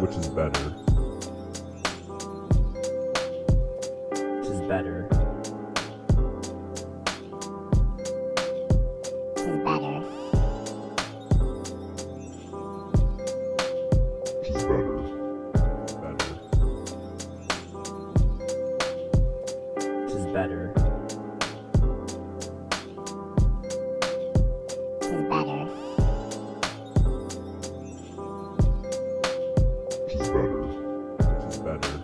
Which is better? Which is better? Which is better? Which is better? Better. Which is better? Which is better? Which is better? Which is better?